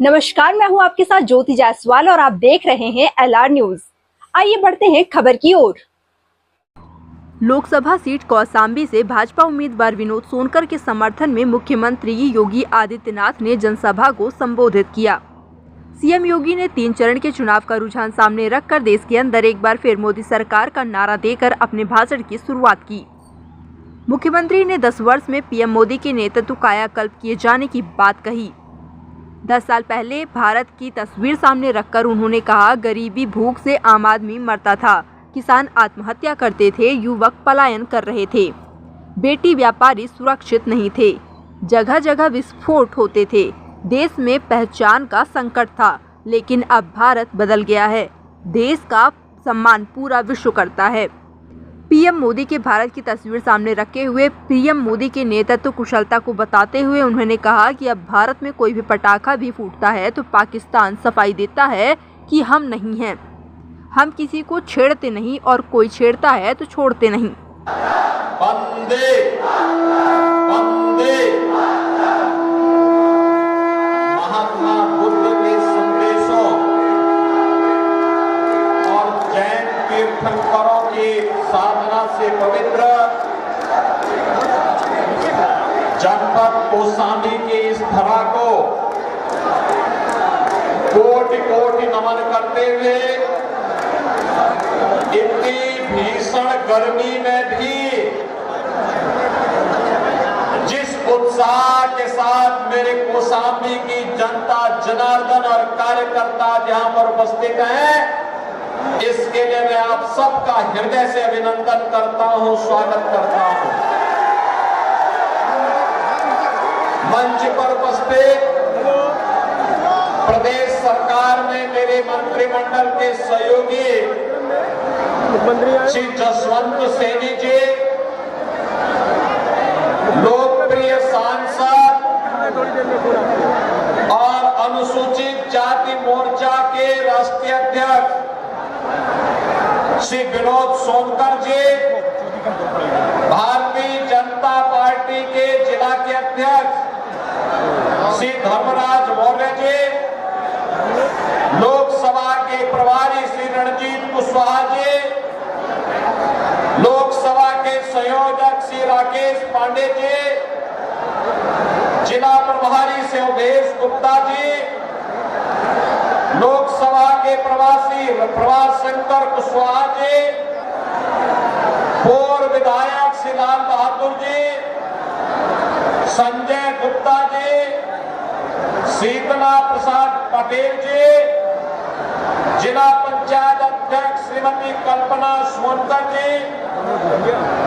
नमस्कार, मैं हूं आपके साथ ज्योति जायसवाल और आप देख रहे हैं LR न्यूज। आइए बढ़ते हैं खबर की ओर। लोकसभा सीट कौशाम्बी से भाजपा उम्मीदवार विनोद सोनकर के समर्थन में मुख्यमंत्री योगी आदित्यनाथ ने जनसभा को संबोधित किया। सीएम योगी ने 3 चरण के चुनाव का रुझान सामने रखकर देश के अंदर एक बार फिर मोदी सरकार का नारा देकर अपने भाषण की शुरुआत की। मुख्यमंत्री ने 10 वर्ष में पीएम मोदी के नेतृत्व कायाकल्प किए जाने की बात कही। 10 साल पहले भारत की तस्वीर सामने रखकर उन्होंने कहा, गरीबी भूख से आम आदमी मरता था, किसान आत्महत्या करते थे, युवक पलायन कर रहे थे, बेटी व्यापारी सुरक्षित नहीं थे, जगह जगह विस्फोट होते थे, देश में पहचान का संकट था। लेकिन अब भारत बदल गया है, देश का सम्मान पूरा विश्व करता है। पीएम मोदी के भारत की तस्वीर सामने रखे हुए पीएम मोदी के नेतृत्व कुशलता को बताते हुए उन्होंने कहा कि अब भारत में कोई भी पटाखा भी फूटता है तो पाकिस्तान सफाई देता है कि हम नहीं हैं, हम किसी को छेड़ते नहीं और कोई छेड़ता है तो छोड़ते नहीं। वंदे वंदे महात्मा बुद्ध के संदेशों और जैन तीर्थंकरों की साधना से पवित्र जनपद कौशाम्बी की इस धरा को कोटि कोटि नमन करते हुए इतनी भीषण गर्मी में भी जिस उत्साह के साथ मेरे कौशाम्बी की जनता जनार्दन और कार्यकर्ता जहां पर उपस्थित हैं, इसके लिए मैं आप सबका हृदय से अभिनंदन करता हूं, स्वागत करता हूं। मंच पर उपस्थित प्रदेश सरकार में मेरे मंत्रिमंडल के सहयोगी श्री जसवंत सैनी जी, लोकप्रिय सांसद और अनुसूचित जाति मोर्चा के राष्ट्रीय अध्यक्ष श्री विनोद सोनकर जी, भारतीय जनता पार्टी के जिला के अध्यक्ष श्री धर्मराज मौर्य जी, लोकसभा के प्रभारी श्री रणजीत कुशवाहा जी, लोकसभा के संयोजक श्री राकेश पांडे जी, जिला प्रभारी श्री अवधेश गुप्ता जी, लोकसभा के प्रवासी प्रभास शंकर कुशवाहा जी, पूर्व विधायक श्री लाल बहादुर जी, संजय गुप्ता जी, शीतला प्रसाद पटेल जी, जिला पंचायत अध्यक्ष श्रीमती कल्पना सोनकर जी,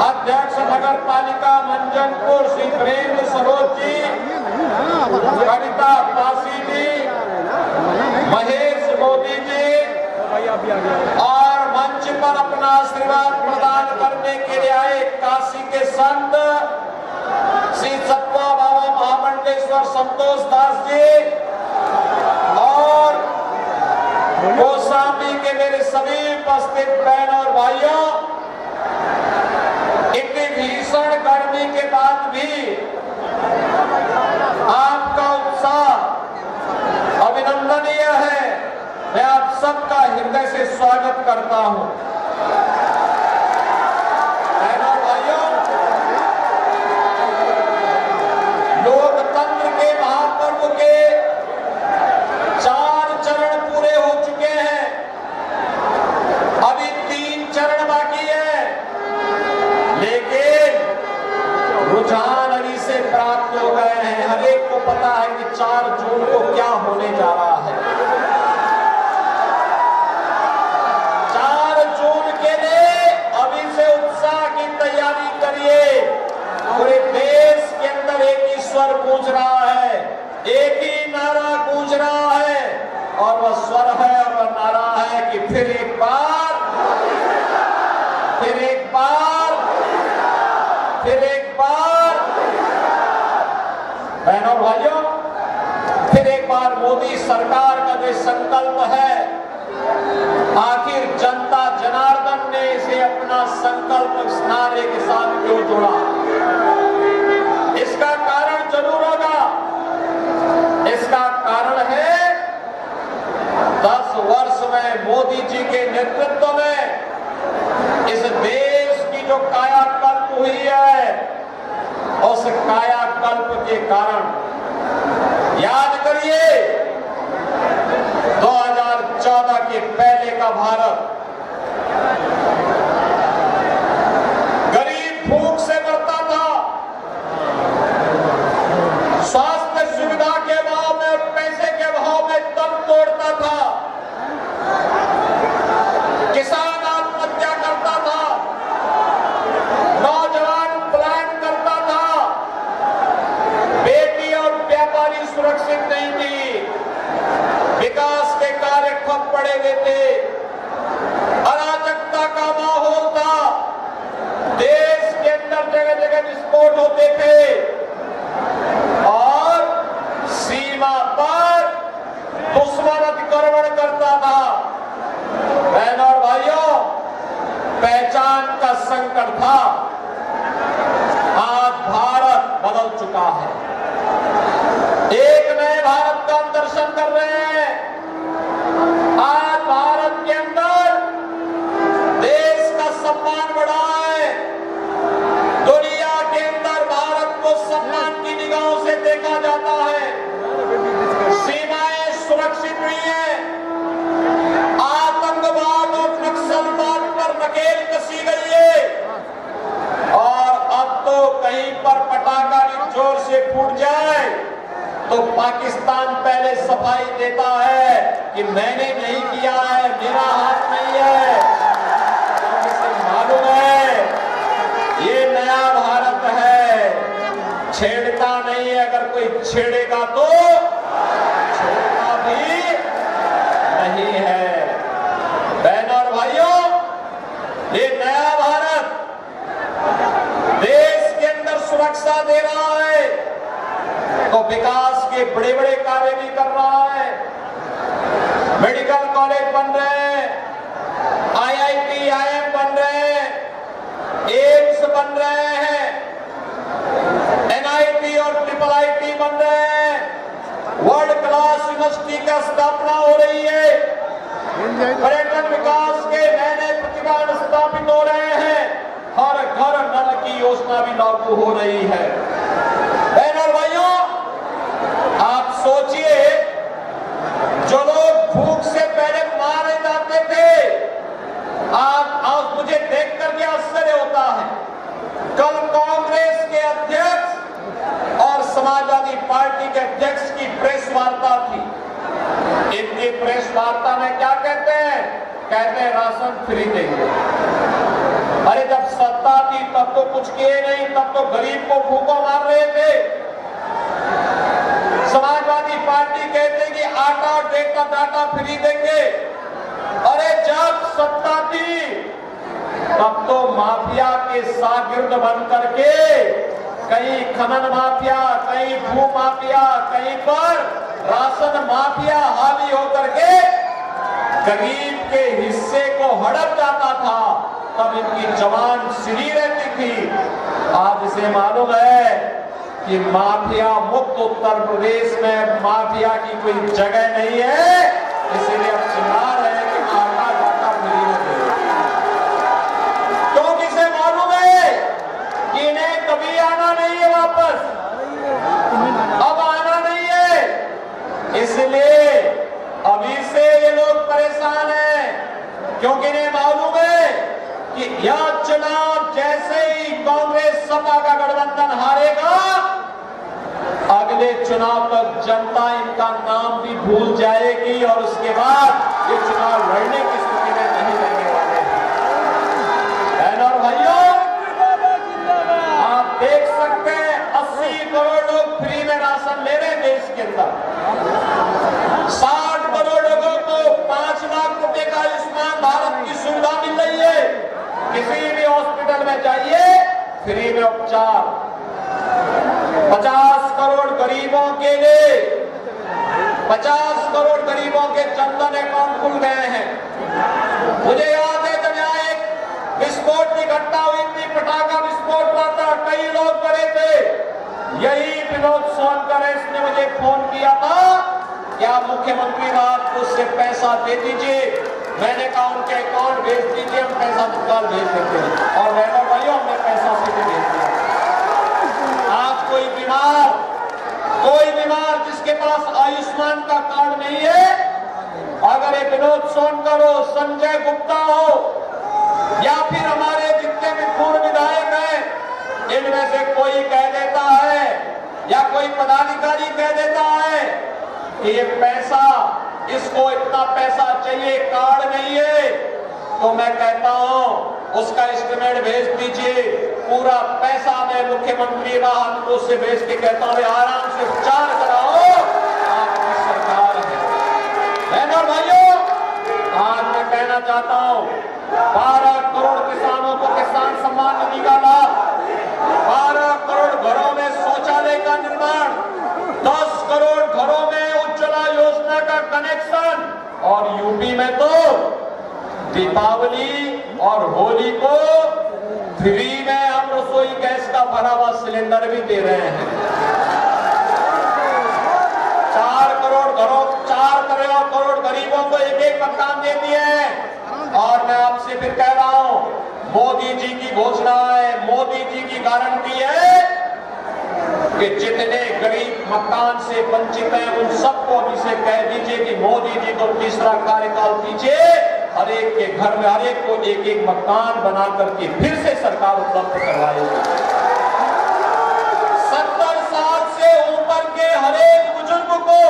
अध्यक्ष नगर पालिका मंजनपुर श्री प्रेम सरोज जी, कविता पासी जी, महेश मोदी जी और मंच पर अपना आशीर्वाद प्रदान करने के लिए आए काशी के संत श्री सत्वा बाबा महामंडेश्वर संतोष दास जी और कौशाम्बी के मेरे सभी उपस्थित बहन और भाइयों, इतनी भीषण गर्मी के बाद भी आपका उत्साह अभिनंदनीय है। मैं आप सबका हृदय से स्वागत करता हूं। बहनों भाइयों, लोकतंत्र के महापर्व के 4 चरण पूरे हो चुके हैं, अभी 3 चरण बाकी है, लेकिन रुझान अभी से प्राप्त हो गए हैं। हर एक को पता है कि 4 जून को क्या होने जा रहा है। 4 जून के लिए अभी से उत्साह की तैयारी करिए। पूरे देश के अंदर एक ही स्वर गूंज रहा है, एक ही नारा गूंज रहा है और वह स्वर है और वह नारा है कि फिर एक बार, फिर एक बार, फिर एक बार, बहनों भाइयों, फिर एक बार मोदी सरकार का जो संकल्प है, आखिर जनता जनार्दन ने इसे अपना संकल्प इस नारे के साथ क्यों जोड़ा? इसका कारण जरूर होगा। इसका कारण है पड़े हुए थे, अराजकता का माहौल था, देश के अंदर जगह जगह विस्फोट होते थे और सीमा पर दुश्मन अतिक्रमण करता था। बहनों और भाइयों, पहचान का संकट था। आज भारत बदल चुका है, एक नए भारत का हम दर्शन कर रहे हैं। आज भारत के अंदर देश का सम्मान बढ़ा है, दुनिया के अंदर भारत को सम्मान की निगाहों से देखा जाता है, सीमाएं सुरक्षित हुई हैं, आतंकवाद और नक्सलवाद पर नकेल कसी गई है और अब तो कहीं पर पटाखा भी जोर से फूट जाए तो पाकिस्तान पहले सफाई देता है कि मैंने नहीं किया है, मेरा हाथ नहीं है। तो इसे मालूम है ये नया भारत है, छेड़ता नहीं है, अगर कोई छेड़ेगा तो छोड़ना भी नहीं है। बहनों और भाइयों, ये नया भारत देश के अंदर सुरक्षा दे रहा है तो विकास के बड़े बड़े कार्य भी कर रहा है। मेडिकल कॉलेज बन रहे हैं, आईआईटी, आईएम बन रहे हैं, एम्स बन रहे हैं, एनआईटी और ट्रिपल आईटी बन रहे हैं, वर्ल्ड क्लास यूनिवर्सिटी का स्थापना हो रही है, पर्यटन विकास के नए नए प्रतिष्ठान स्थापित हो रहे हैं, हर घर नल की योजना भी लागू हो रही है। बहनों भाइयों, आप सोचिए, जो लोग भूख से पहले मारे जाते थे, आज मुझे देख करके आश्चर्य होता है। कल कांग्रेस के अध्यक्ष और समाजवादी पार्टी के अध्यक्ष की प्रेस वार्ता थी। इनकी प्रेस वार्ता में क्या कहते हैं? कहते हैं राशन फ्री देंगे। अरे जब सत्ता थी तब तो कुछ किए नहीं, तब तो गरीब को भूखों मार रहे थे। समाजवादी पार्टी कहते कि आटा और डाटा फ्री देंगे। अरे जब सत्ता थी तब तो माफिया के शागिर्द बन करके कहीं खनन माफिया, कहीं भू माफिया, कहीं पर राशन माफिया हावी होकर के गरीब के हिस्से को हड़प जाता था, तब इनकी जवान सिरी रहती थी। आज इसे मालूम है कि माफिया मुक्त उत्तर प्रदेश में माफिया की कोई जगह नहीं है, इसीलिए अब चिल्ला रहे हैं कि आटा डाटा फ्री में दे। क्योंकि इसे मालूम है कि इन्हें कभी आना नहीं है वापस, अब आना नहीं है, इसलिए अभी से ये लोग परेशान हैं। क्योंकि इन्हें मालूम है कि यह चुनाव जैसे ही कांग्रेस सपा का गठबंधन हारेगा, अगले चुनाव तक जनता इनका नाम भी भूल जाएगी और उसके बाद ये चुनाव लड़ने की स्थिति में नहीं रहने वाले। बहनों और भाइयों, आप देख सकते हैं 80 करोड़ लोग फ्री में राशन ले रहे हैं देश के अंदर। 60 करोड़ लोगों को 5 लाख रुपए का आयुष्मान भारत की सुविधा मिल रही है। किसी भी हॉस्पिटल में जाइए, फ्री में उपचार। 50 करोड़ गरीबों के लिए 50 करोड़ गरीबों के जनधन अकाउंट खुल गए हैं। मुझे याद है जब यहाँ एक विस्फोट की घटना हुई थी, पटाखा विस्फोट हुआ था, कई लोग मरे थे। यही विनोद सोनकर ने मुझे फोन किया था कि आप मुख्यमंत्री राहत कोष से पैसा दे दीजिए। मैंने कहा उनके अकाउंट भेज दीजिए, हम पैसा तत्काल भेज देते हैं। और बहनों भाइयों, हमने पैसा सीधे भेज दिया। आज कोई बीमार जिसके पास आयुष्मान का कार्ड नहीं है, अगर एक विनोद सोनकर हो, संजय गुप्ता हो या फिर हमारे जितने भी पूर्व विधायक हैं, इनमें से कोई कह देता है या कोई पदाधिकारी कह देता है कि ये पैसा, इसको इतना पैसा चाहिए, कार्ड नहीं है, तो मैं कहता हूं उसका एस्टिमेट भेज दीजिए, पूरा पैसा मैं मुख्यमंत्री राहत कोष से भेज के कहता हूं आराम से उपचार कराओ, आपकी सरकार है। बहनों भाइयों, कहना चाहता हूं, 12 करोड़ किसानों को किसान सम्मान निधि का लाभ, 12 करोड़ घरों में शौचालय का निर्माण, 10 करोड़ घरों में उज्ज्वला योजना का कनेक्शन, और यूपी में तो दीपावली और होली को फ्री में हम रसोई गैस का भरा हुआ सिलेंडर भी दे रहे हैं। 4 करोड़ गरीबों को एक मकान दे दिए हैं। और मैं आपसे फिर कह रहा हूं, मोदी जी की घोषणा है, मोदी जी की गारंटी है कि जितने गरीब मकान से वंचित हैं उन सबको अभी से कह दीजिए कि मोदी जी को तीसरा कार्यकाल दीजिए, हर एक के घर में हर एक को एक मकान बना करके फिर से सरकार उपलब्ध करवाएगी। 70 साल से ऊपर के हर एक बुजुर्ग को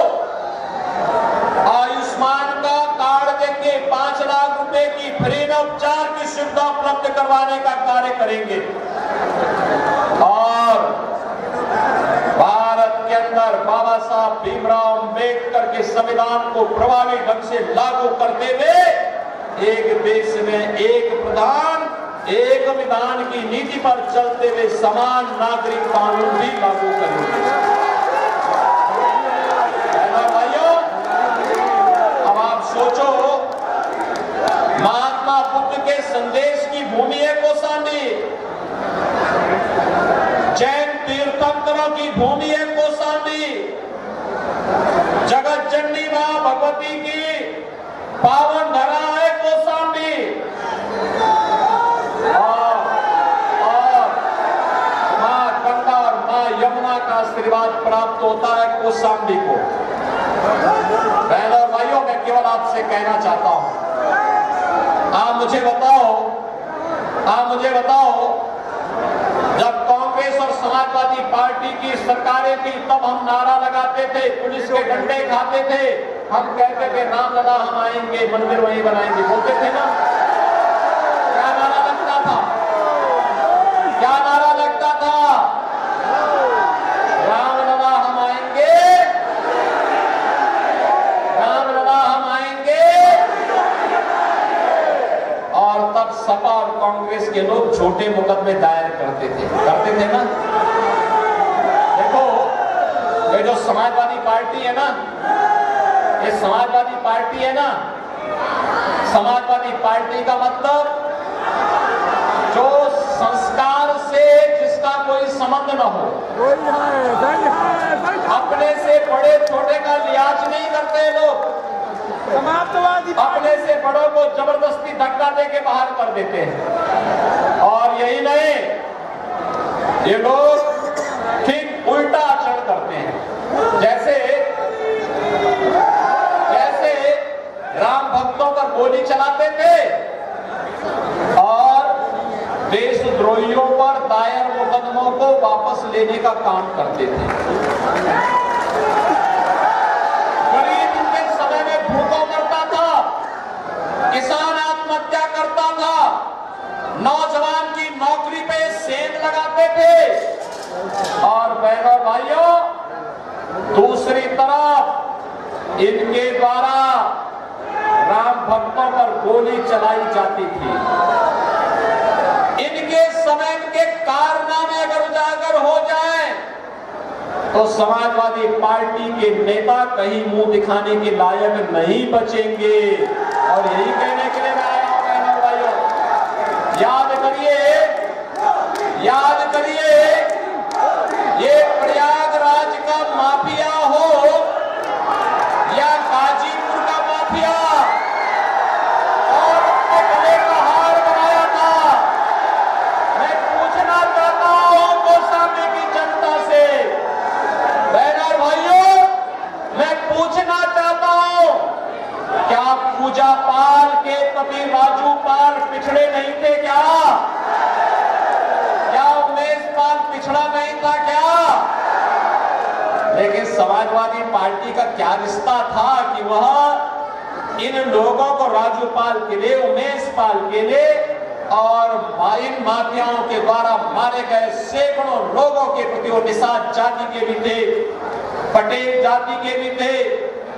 आयुष्मान का कार्ड देके 5 लाख रुपए की फ्री में उपचार की सुविधा उपलब्ध करवाने का कार्य करेंगे। और भारत के अंदर बाबा साहब भीमराव अंबेडकर के संविधान को प्रभावी ढंग से लागू करते हुए एक देश में एक प्रधान एक विधान की नीति पर चलते हुए समान नागरिक कानून भी लागू करेंगे। भाइयों, अब आप सोचो, महात्मा बुद्ध के संदेश की भूमि है कौशाम्बी, जैन तीर्थंकरों की भूमि है कौशाम्बी, जगत जननी मां भगवती की पावन धरा है कौशाम्बी, और मां गंगा और मां यमुना का आशीर्वाद प्राप्त होता है कौशाम्बी को। बहनों और भाइयों, मैं केवल आपसे कहना चाहता हूं, आप मुझे बताओ, जब कांग्रेस और समाजवादी पार्टी की सरकारें थी तब हम नारा लगाते थे, पुलिस के डंडे खाते थे, हम कहते थे राम लला हम आएंगे, मंदिर वहीं बनाएंगे, बोलते थे ना। क्या नारा लगता था? राम लला हम आएंगे, राम लला हम आएंगे। और तब सपा और कांग्रेस के लोग छोटे मुकदमे दायर करते थे ना। देखो, ये जो समाजवादी पार्टी है ना, ये समाजवादी पार्टी का मतलब जो संस्कार से जिसका कोई संबंध न हो, अपने से बड़े छोटे का लिहाज नहीं करते लोग, अपने से बड़ों को जबरदस्ती धक्का दे के बाहर कर देते हैं। और यही नहीं, ये लोग ठीक उल्टा आचरण करते हैं। जैसे राम भक्तों पर गोली चलाते थे और देशद्रोहियों पर दायर मुकदमों को वापस लेने का काम करते थे। गरीब के समय में भूखों मरता था, किसान आत्महत्या करता था, नौजवान की नौकरी पे सेंध लगाते थे। और बहनों भाइयों, दूसरी तरफ इनके द्वारा राम भक्तों पर गोली चलाई जाती थी। इनके समय के कारनामे अगर उजागर हो जाए तो समाजवादी पार्टी के नेता कहीं मुंह दिखाने के लायक नहीं बचेंगे। और यही कहने के लिए मैं आया हूं बहनों भाइयों, याद करिए, ये प्रयागराज का माफिया हो या गाजीपुर का माफिया, और उसके गले का हार बनाया था। मैं पूछना चाहता हूं कौशाम्बी की जनता से, बहनों भाइयों, मैं पूछना चाहता हूं, क्या पूजा पाल के पति राजू पाल पिछड़े नहीं थे क्या? उमेश पाल पिछड़ा नहीं था क्या? लेकिन समाजवादी पार्टी का क्या रिश्ता था कि वह इन लोगों को, राजू पाल के लिए, उमेश पाल के लिए और इन माफियाओं के द्वारा मारे गए सैकड़ों लोगों के प्रति, वो निषाद जाति के भी थे, पटेल जाति के भी थे,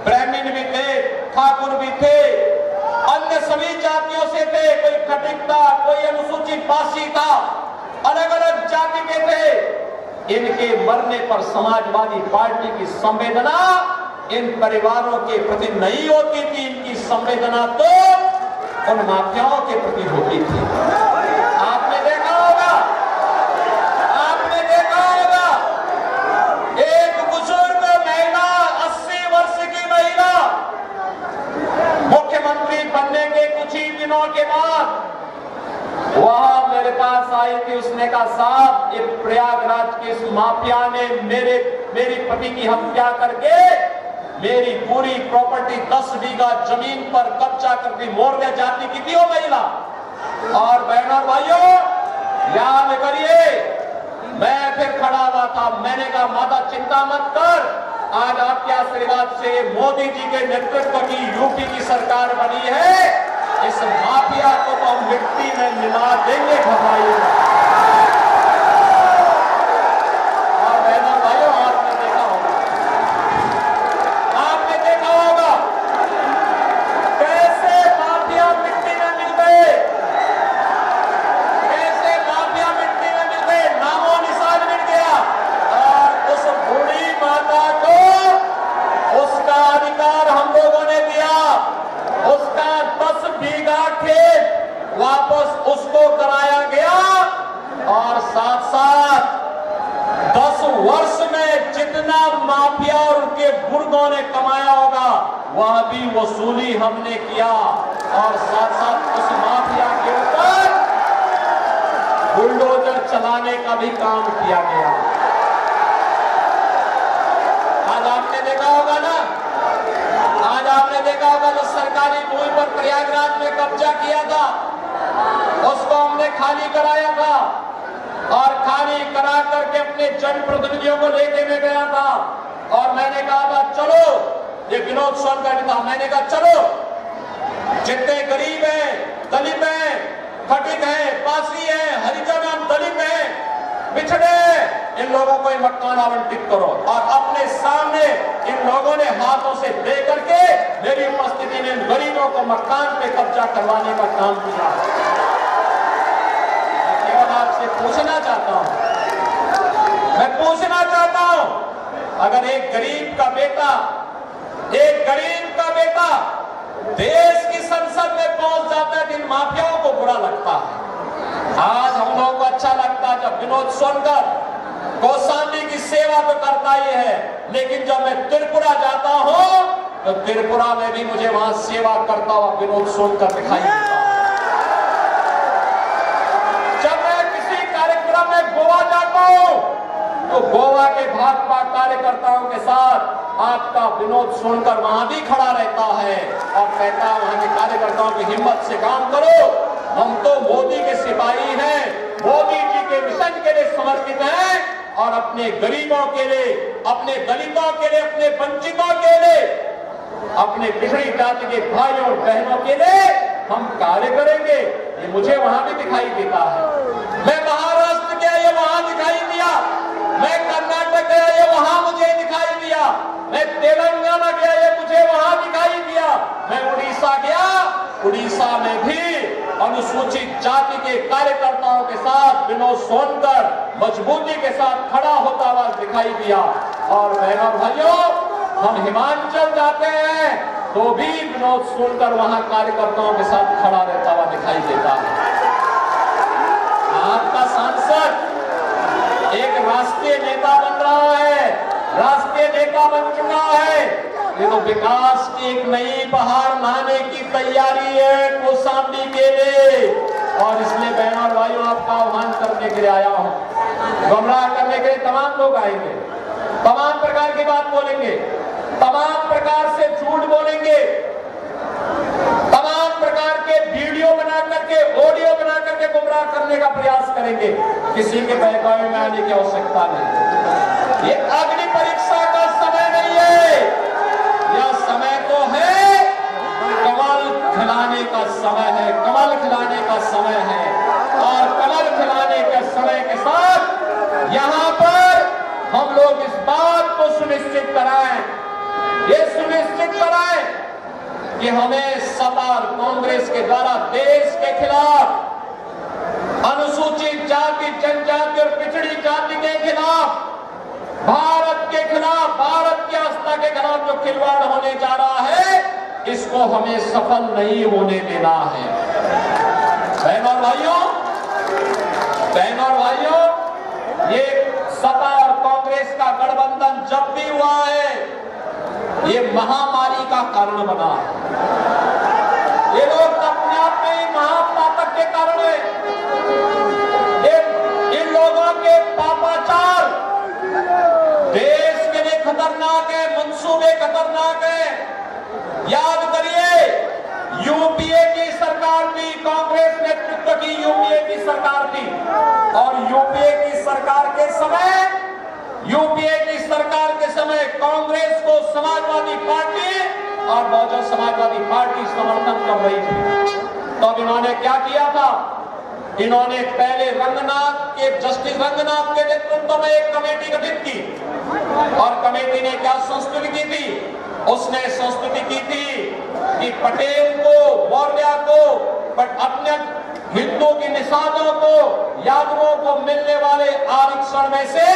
ब्राह्मण भी थे, ठाकुर भी थे, अन्य सभी जाति कोई खटिक था, कोई अनुसूचित पासी था, अलग अलग जाति के थे। इनके मरने पर समाजवादी पार्टी की संवेदना इन परिवारों के प्रति नहीं होती थी, इनकी संवेदना तो उन माफियाओं के प्रति होती थी। आपने देखा होगा, एक बुजुर्ग महिला, 80 वर्ष की महिला, मुख्यमंत्री बनने के कुछ ही दिनों के बाद वह मेरे पास आई थी। उसने कहा, साहब, ये प्रयागराज के इस माफिया ने मेरी पति की हत्या करके मेरी पूरी प्रॉपर्टी 10 बीघा जमीन पर कब्जा कर दी। मौर्य जाति की थी वो महिला। और बहनों और भाइयों, याद करिए, मैं फिर खड़ा हुआ था। मैंने कहा, माता चिंता मत कर, आज आपके आशीर्वाद से मोदी जी के नेतृत्व की यूपी की सरकार बनी है। इस माफिया को तो हम मिट्टी में मिला देंगे, घबराइए। और बहनों और भाइयों, आपने देखा होगा कैसे माफिया मिट्टी में मिल गए, कैसे माफिया मिट्टी में मिल गए, नामो निशान मिल गया। और उस बूढ़ी माता को उसका अधिकार हम लोगों ने दिया। उसका 10 बीघा खेत वापस उसको कराया गया और साथ साथ 10 वर्ष में जितना माफिया और उनके गुर्गों ने कमाया होगा वह भी वसूली हमने किया। और साथ साथ उस माफिया के ऊपर बुलडोजर चलाने का भी काम किया गया। आज आपने देखा होगा ना, आज आपने देखा होगा जो सरकारी भूमि पर प्रयागराज में कब्जा किया था, उसको हमने खाली कराया था। और खाली करा करके अपने जनप्रतिनिधियों को लेके मैं गया था और मैंने कहा था, चलो, ये विनोद सोनकर था, मैंने कहा, चलो, जितने गरीब हैं, दलित हैं, खटिक हैं, पासी हैं, हरिजन हैं, दलित हैं, पिछड़े, इन लोगों को मकान आवंटित करो। और अपने सामने इन लोगों ने हाथों से दे करके मेरी उपस्थिति में इन गरीबों को मकान पे कब्जा करवाने का काम किया। आपसे पूछना चाहता हूं, मैं पूछना चाहता हूं, अगर एक गरीब का बेटा देश की संसद में पहुंच जाता है तो इन माफियाओं को बुरा लगता है। आज हम लोगों को अच्छा लगता है जब विनोद सोनकर कौशाम्बी की सेवा तो करता ही है, लेकिन जब मैं त्रिपुरा जाता हूं तो त्रिपुरा में भी मुझे वहां सेवा करता हुआ विनोद सोनकर दिखाई देता है। गोवा जाता हूं तो गोवा के भाजपा कार्यकर्ताओं के साथ आपका विनोद सोनकर वहां भी खड़ा रहता है और कहता है, वहां के कार्यकर्ताओं की हिम्मत से काम करो, हम तो मोदी के सिपाही हैं, मोदी जी के मिशन के लिए समर्पित हैं और अपने गरीबों के लिए, अपने दलितों के लिए, अपने वंचितों के लिए, अपने पिछड़ी जाति के भाइयों और बहनों के लिए हम कार्य करेंगे। ये मुझे वहां भी दिखाई देता है। मैं महाराष्ट्र गया, ये वहां दिखाई दिया। मैं कर्नाटक गया, ये वहां मुझे दिखाई दिया। मैं तेलंगाना गया, ये मुझे वहां दिखाई दिया। मैं उड़ीसा गया, उड़ीसा में भी अनुसूचित जाति के कार्यकर्ताओं के साथ विनोद सोनकर मजबूती के साथ खड़ा होता हुआ दिखाई दिया। और बहनों भाइयों, हम हिमाचल जाते हैं तो भी विनोद सोनकर वहां कार्यकर्ताओं के साथ खड़ा रहता हुआ दिखाई देता है। आपका सांसद एक राष्ट्रीय नेता बन रहा है, राष्ट्रीय नेता बन चुका है। ये तो विकास की एक नई बहार लाने की तैयारी है कौशाम्बी के लिए। और इसलिए बहनों और भाइयों, आपका आह्वान करने के लिए आया हूं। गुमराह करने के लिए तमाम लोग आएंगे, तमाम प्रकार की बात बोलेंगे, तमाम प्रकार से झूठ बोलेंगे, तमाम प्रकार के वीडियो बना करके, ऑडियो बना करके गुमराह करने का प्रयास करेंगे। किसी के बहकावे में आने की आवश्यकता नहीं। ये अग्नि परीक्षा का समय नहीं है, यह समय तो है कमल खिलाने का समय है, कमल खिलाने का समय है। और कमल खिलाने के समय के साथ यहां पर हम लोग इस बात को सुनिश्चित कराएं, ये सुनिश्चित कराएं कि हमें सपा और कांग्रेस के द्वारा देश के खिलाफ, अनुसूचित जाति, जनजाति और पिछड़ी जाति के खिलाफ, भारत के खिलाफ, भारत की आस्था के खिलाफ जो खिलवाड़ होने जा रहा है, इसको हमें सफल नहीं होने देना है। बहनों और भाइयों, ये सपा और कांग्रेस का गठबंधन जब भी हुआ है, ये महामारी का कारण बना है। ये लोग अपने आप में ही महापातक के कारण है। इन लोगों के पापाचार देश के लिए खतरनाक है, मंसूबे खतरनाक है। याद करिए, यूपीए की सरकार थी, कांग्रेस नेतृत्व की यूपीए की सरकार थी, और यूपीए की सरकार के समय कांग्रेस को समाजवादी पार्टी और बहुजन समाजवादी पार्टी समर्थन कर रही थी। तो अब इन्होंने क्या किया था? इन्होंने पहले जस्टिस रंगनाथ के नेतृत्व में एक कमेटी गठित की, और कमेटी ने क्या संस्तुति की थी? उसने संस्तुति की थी कि पटेल को, मौर्य को, अपने हिंदू की निषादों को, यादवों को मिलने वाले आरक्षण में से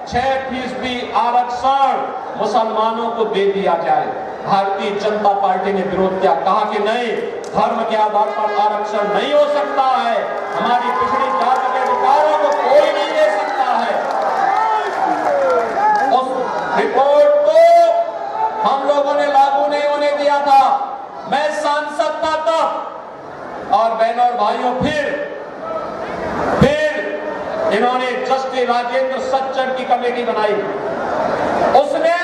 6% आरक्षण मुसलमानों को दे दिया जाए। भारतीय जनता पार्टी ने विरोध किया, कहा कि नहीं, धर्म के आधार पर आरक्षण नहीं हो सकता है, हमारी पिछड़ी जाति के अधिकारों को कोई नहीं ले सकता है। उस रिपोर्ट को हम लोगों ने लागू नहीं होने दिया था। मैं सांसद था तब, और बहनों और भाइयों, फिर इन्होंने जस्टिस राजेंद्र सज्जन की कमेटी बनाई। उसने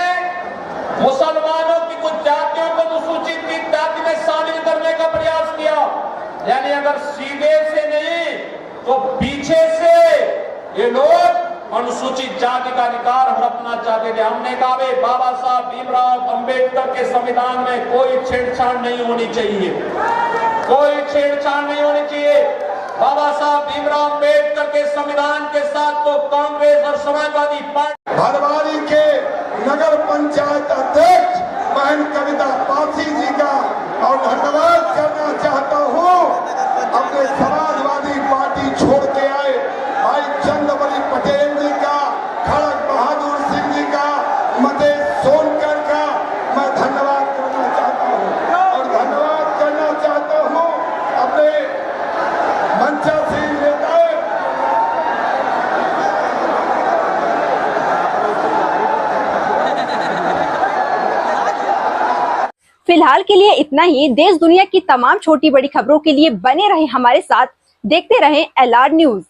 मुसलमानों की कुछ जातियों को अनुसूचित जाति में शामिल करने का प्रयास किया, यानी अगर सीधे से नहीं तो पीछे से ये लोग अनुसूचित जाति का अधिकार हड़पना चाहते थे। हमने कहा, भाई, बाबा साहब भीमराव अंबेडकर के संविधान में कोई छेड़छाड़ नहीं होनी चाहिए, कोई छेड़छाड़ नहीं होनी चाहिए। बाबा साहब भीमराव अंबेडकर के संविधान के साथ तो कांग्रेस और समाजवादी पार्टी। भदवारी के नगर पंचायत अध्यक्ष बहन कविता पासी जी का और धन्यवाद करना चाहता हूँ। अपने समाजवादी पार्टी छोड़ के आए भाई चंद्रबली पटेल जी का, खड़ग बहादुर सिंह जी का, मतेश सोनकर का मैं धन्यवाद करना चाहता हूँ, और धन्यवाद करना चाहता हूँ अपने मंचासीन नेताओं। फिलहाल के लिए इतना ही। देश दुनिया की तमाम छोटी बड़ी खबरों के लिए बने रहे हमारे साथ, देखते रहें LR न्यूज।